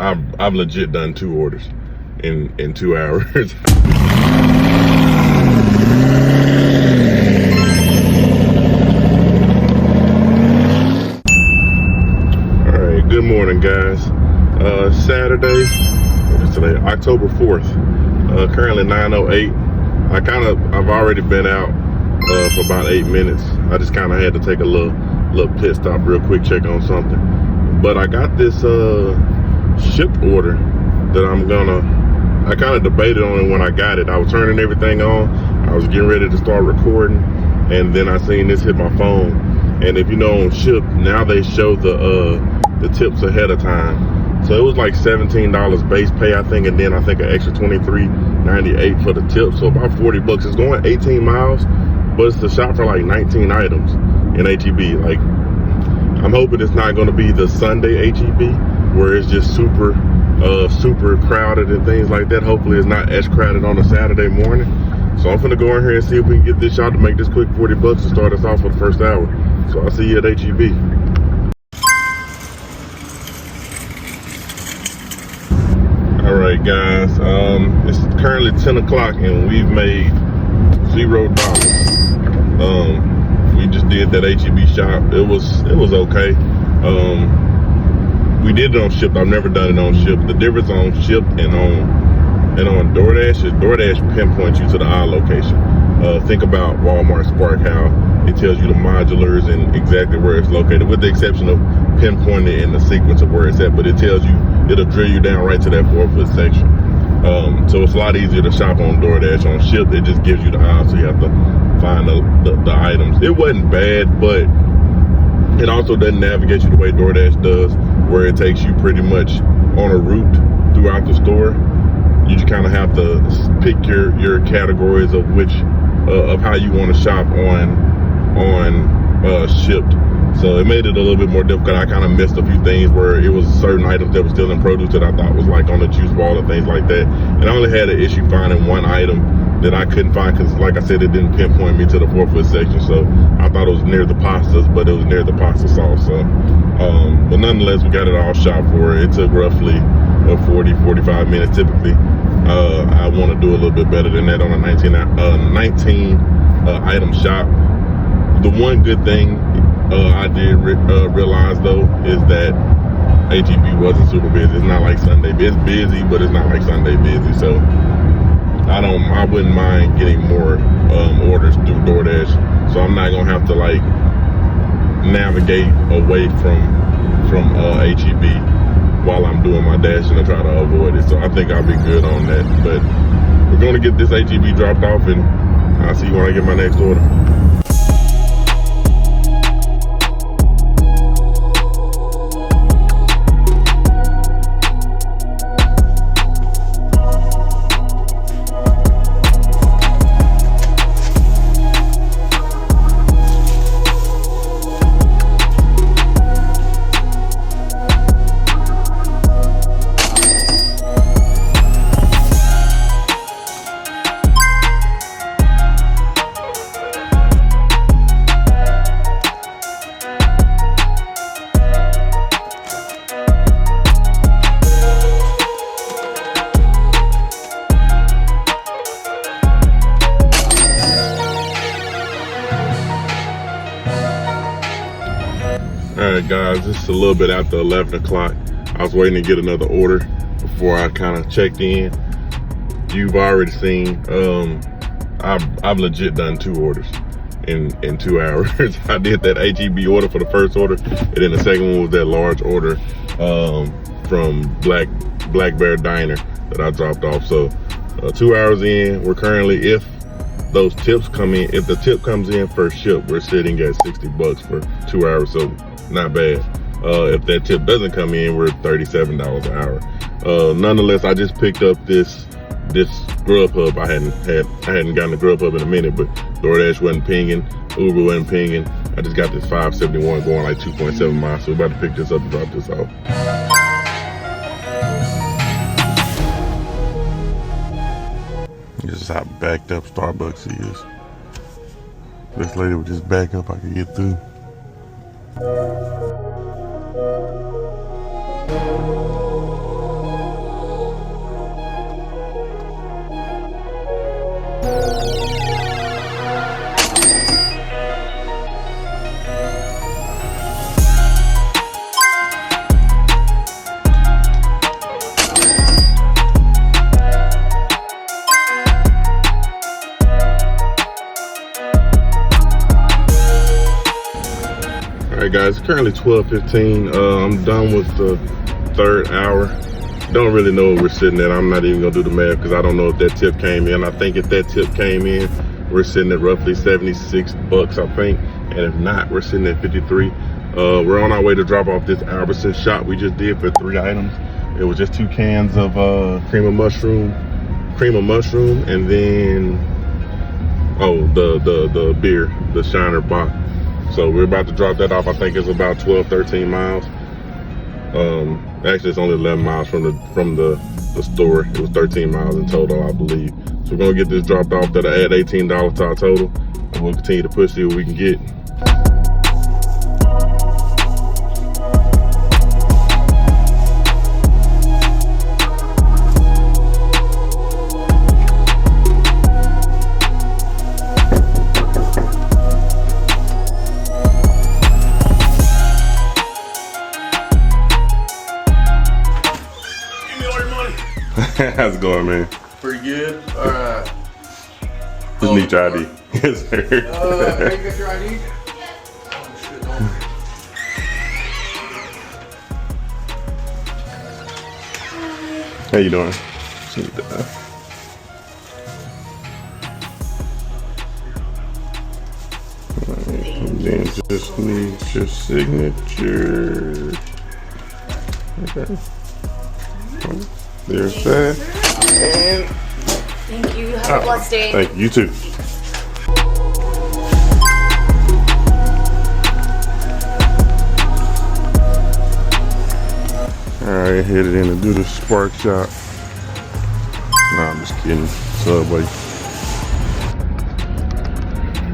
I've legit done 2 orders in 2 hours. All right, good morning, guys. Saturday, what is today? October 4th. Currently 9:08. I've already been out for about 8 minutes. I just kind of had to take a little pit stop real quick, check on something. But I got this Shipt order that I kind of debated on it when I got it. I was turning everything on. I was getting ready to start recording, and then I seen this hit my phone. And if you know, on Shipt, now they show the tips ahead of time. So it was like $17 base pay, I think, and then I think an extra $23.98 for the tip. So about 40 bucks. It's going 18 miles, but it's the shop for like 19 items in HEB. Like, I'm hoping it's not going to be the Sunday HEB where it's just super crowded and things like that. Hopefully it's not as crowded on a Saturday morning. So I'm gonna go in here and see if we can get this shot to make this quick 40 bucks to start us off for the first hour. So I'll see you at HEB. All right, guys, it's currently 10 o'clock and we've made $0. We just did that HEB shop. It was okay. We did it on Shipt. I've never done it on Shipt. The difference on Shipt and on Doordash is Doordash pinpoints you to the aisle location. Think about Walmart Spark, how it tells you the modulars and exactly where it's located, with the exception of pinpointing in the sequence of where it's at, but it tells you, it'll drill you down right to that 4-foot section. So it's a lot easier to shop on Doordash. On Shipt, it just gives you the aisle, so you have to find the items. It wasn't bad, but it also doesn't navigate you the way Doordash does, where it takes you pretty much on a route throughout the store. You just kind of have to pick your categories of which of how you want to shop on Shipt. So it made it a little bit more difficult. I kind of missed a few things where it was certain items that were still in produce that I thought was like on the juice wall and things like that. And I only had an issue finding one item that I couldn't find because, like I said, it didn't pinpoint me to the 4-foot section. So I thought it was near the pastas, but it was near the pasta sauce. So, but nonetheless, we got it all shopped for. It took roughly 40-45 minutes typically. I want to do a little bit better than that on a 19 item shop. The one good thing I did realize though is that HEB wasn't super busy. It's not like Sunday. It's busy, but it's not like Sunday busy. So I wouldn't mind getting more orders through DoorDash. So I'm not gonna have to like navigate away from HEB while I'm doing my dashing to try to avoid it. So I think I'll be good on that. But we're gonna get this HEB dropped off, and I'll see you when I get my next order. Alright guys, this is a little bit after 11 o'clock. I was waiting to get another order before I kind of checked in. You've already seen, I've legit done 2 orders in 2 hours. I did that HEB order for the first order, and then the second one was that large order from Black Bear Diner that I dropped off. So 2 hours in, we're currently, if those tips come in, if the tip comes in for Shipt, we're sitting at 60 bucks for 2 hours, so not bad. If that tip doesn't come in, we're $37 an hour. Nonetheless, I just picked up this Grubhub. I hadn't gotten the Grubhub in a minute, but DoorDash wasn't pinging, Uber wasn't pinging. I just got this 571 going like 2.7 miles, so we're about to pick this up and drop this off. This is how backed up Starbucks is. This lady would just back up, I could get through. Alright guys, it's currently 12:15. I'm done with the third hour. Don't really know where we're sitting at. I'm not even gonna do the math because I don't know if that tip came in. I think if that tip came in, we're sitting at roughly 76 bucks, I think. And if not, we're sitting at 53. We're on our way to drop off this Albertson shot we just did for 3 items. It was just 2 cans of cream of mushroom, and then the beer, the Shiner Bock. So we're about to drop that off. I think it's about 12-13 miles. Actually it's only 11 miles from the store. It was 13 miles in total, I believe. So we're gonna get this dropped off. That'll add $18 to our total, and we'll continue to push, see what we can get. How's it going, man? Pretty good. Alright. Just need your ID. Yes, sir. You got your ID? Oh shit, no. How you doing? And then just need your signature. Okay. There's that. And thank you. Have a blessed day. Thank you, you too. Alright, headed in to do the spark shot. Nah, I'm just kidding. Subway.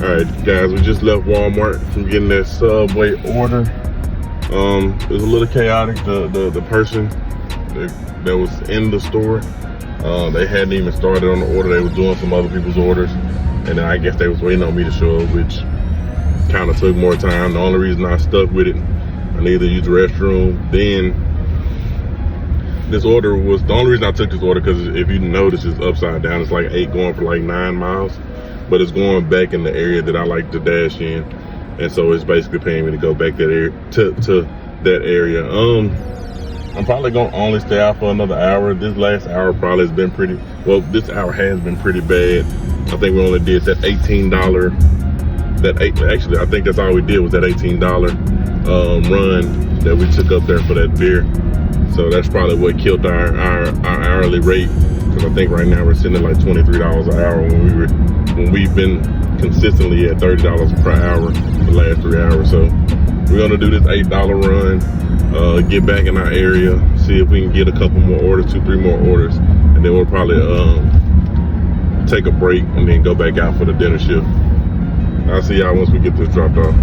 Alright guys, we just left Walmart from getting that Subway order. It was a little chaotic. The person that was in the store, they hadn't even started on the order. They were doing some other people's orders, and then I guess they was waiting on me to show up, which kind of took more time. The only reason I stuck with it, I needed to use the restroom. Then this order was, the only reason I took this order, because if you notice, it's upside down. It's like 8 going for like 9 miles, but it's going back in the area that I like to dash in, and so it's basically paying me to go back that area to that area. I'm probably gonna only stay out for another hour. This last hour probably has been pretty, well, this hour has been pretty bad. I think we only did that $18, actually I think that's all we did was that $18 run that we took up there for that beer. So that's probably what killed our hourly rate, because I think right now we're sitting at like $23 an hour when we've been consistently at $30 per hour the last 3 hours. So we're gonna do this $8 run, get back in our area, see if we can get a couple more orders, 2-3 more orders, and then we'll probably take a break and then go back out for the dinner shift. I'll see y'all once we get this dropped off.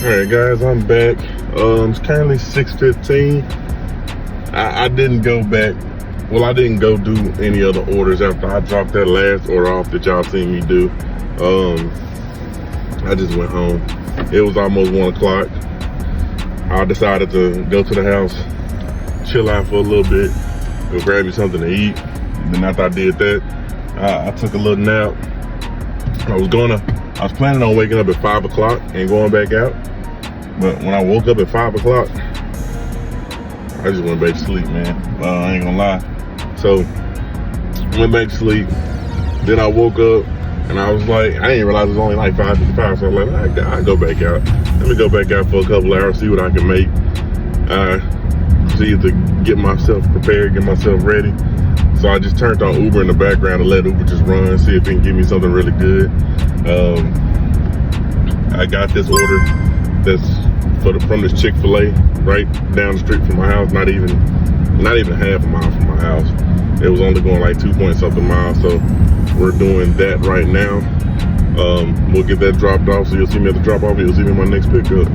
Alright guys, I'm back. It's currently 6:15. I didn't go back. Well, I didn't go do any other orders after I dropped that last order off that y'all seen me do. I just went home. It was almost 1 o'clock. I decided to go to the house, chill out for a little bit, go grab me something to eat. And then after I did that, I took a little nap. I was planning on waking up at 5 o'clock and going back out. But when I woke up at 5 o'clock, I just went back to sleep, man. I ain't gonna lie. So, went back to sleep. Then I woke up and I was like, I didn't realize it was only like 5:55. So I was like, I'll go back out. Let me go back out for a couple hours, see what I can make. See to get myself prepared, get myself ready. So I just turned on Uber in the background and let Uber just run, see if it can give me something really good. I got this order that's from this Chick-fil-A right down the street from my house, not even half a mile from my house. It was only going like 2-point-something miles, so we're doing that right now. We'll get that dropped off, so you'll see me at the drop off, you'll see me in my next pickup.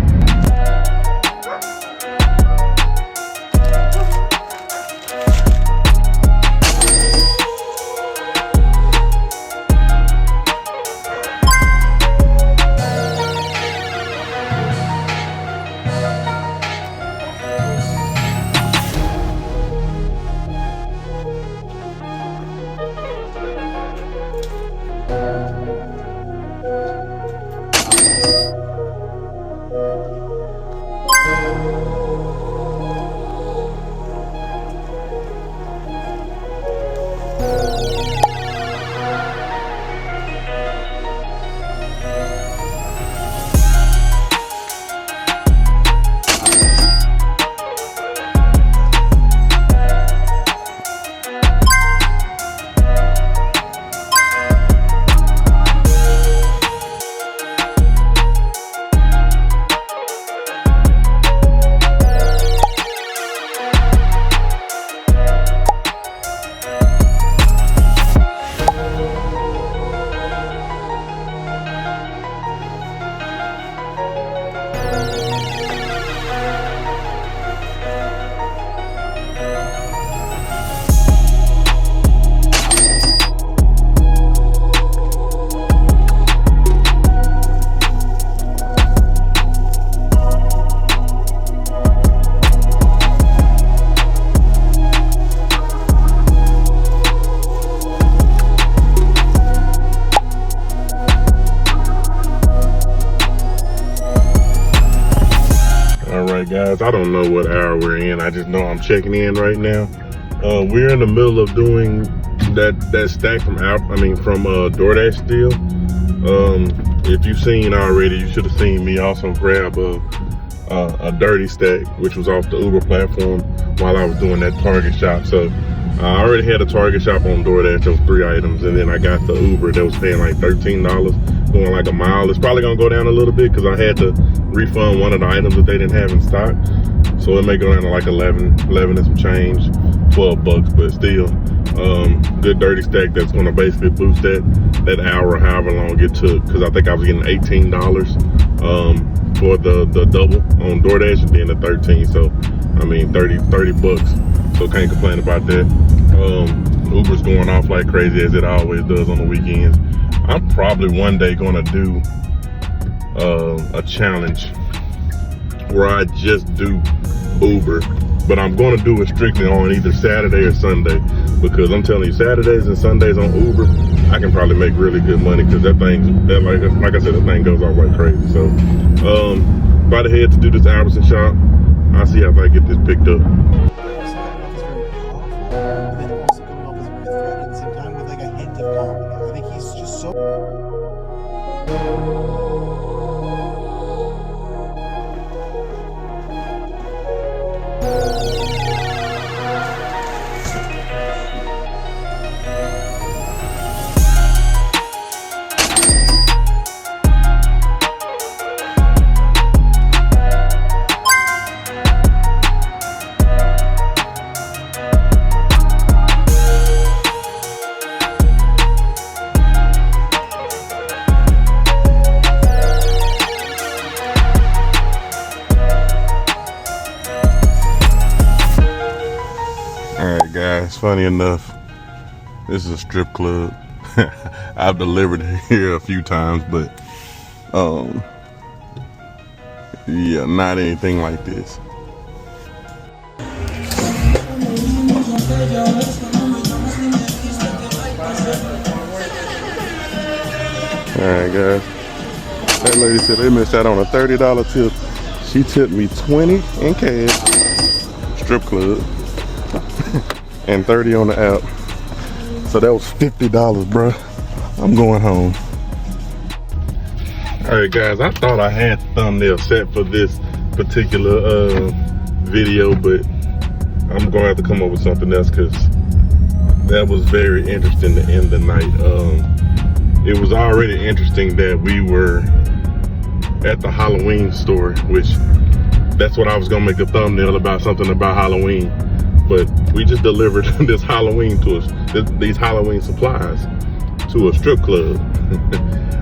guys, I don't know what hour we're in. I just know I'm checking in right now. We're in the middle of doing that stack from Doordash deal. If you've seen already, you should have seen me also grab a dirty stack, which was off the Uber platform while I was doing that Target shop. So I already had a Target shop on Doordash, those 3 items, and then I got the Uber that was paying like $13, going like a mile. It's probably gonna go down a little bit because I had to refund one of the items that they didn't have in stock. So it may go down to like 11 and some change, $12, but still, good dirty stack that's gonna basically boost that hour, however long it took. Because I think I was getting $18 for the double on Doordash, and then the 13. So I mean 30 bucks. So can't complain about that. Uber's going off like crazy as it always does on the weekends. I'm probably one day gonna do a challenge where I just do Uber, but I'm gonna do it strictly on either Saturday or Sunday, because I'm telling you, Saturdays and Sundays on Uber, I can probably make really good money, because like I said, that thing goes off like crazy. So about to head to do this Albertson shop. I'll see if I get this picked up. I think he's just so. Alright guys, funny enough, this is a strip club. I've delivered here a few times, but yeah, not anything like this. Alright guys, that lady said they missed out on a $30 tip. She tipped me 20 in cash, strip club, and 30 on the app. So that was $50, bro. I'm going home. All right, guys, I thought I had the thumbnail set for this particular video, but I'm gonna have to come up with something else, because that was very interesting to end the night. It was already interesting that we were at the Halloween store, which that's what I was gonna make a thumbnail about, something about Halloween. But we just delivered this Halloween to us, these Halloween supplies to a strip club.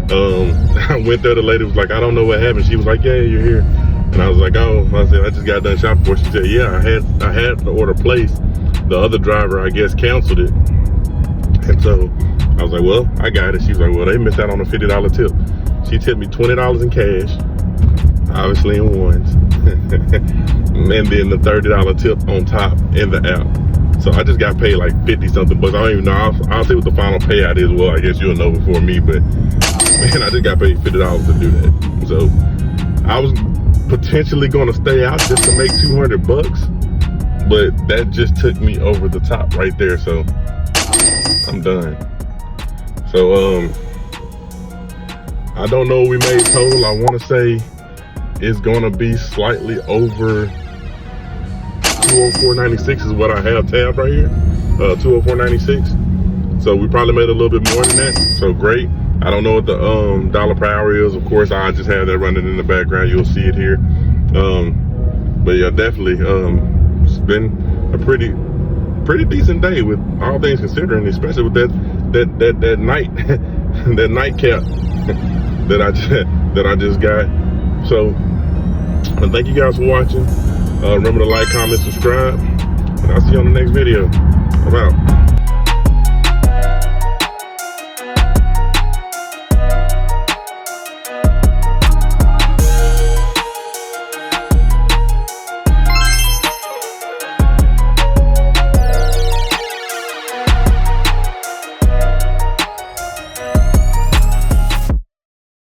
I went there, the lady was like, I don't know what happened. She was like, yeah, you're here. And I was like, oh, I said, I just got done shopping for it. She said, yeah, I had the order placed. The other driver, I guess, canceled it. And so I was like, well, I got it. She was like, well, they missed out on a $50 tip. She tipped me $20 in cash, obviously in ones. And then the $30 tip on top in the app. So I just got paid like 50 something bucks. I don't even know. I'll see what the final payout is. Well, I guess you'll know before me, but man, I just got paid $50 to do that. So I was potentially gonna stay out just to make 200 bucks, but that just took me over the top right there. So I'm done. So I don't know what we made total. I want to say it's gonna be slightly over 204.96 is what I have tabbed right here. 204.96. So we probably made a little bit more than that. So great. I don't know what the dollar per hour is. Of course, I just have that running in the background. You'll see it here. But yeah, definitely. It's been a pretty decent day with all things considering, especially with that night that nightcap that I just got. So thank you guys for watching. Remember to like, comment, subscribe, and I'll see you on the next video. I'm out.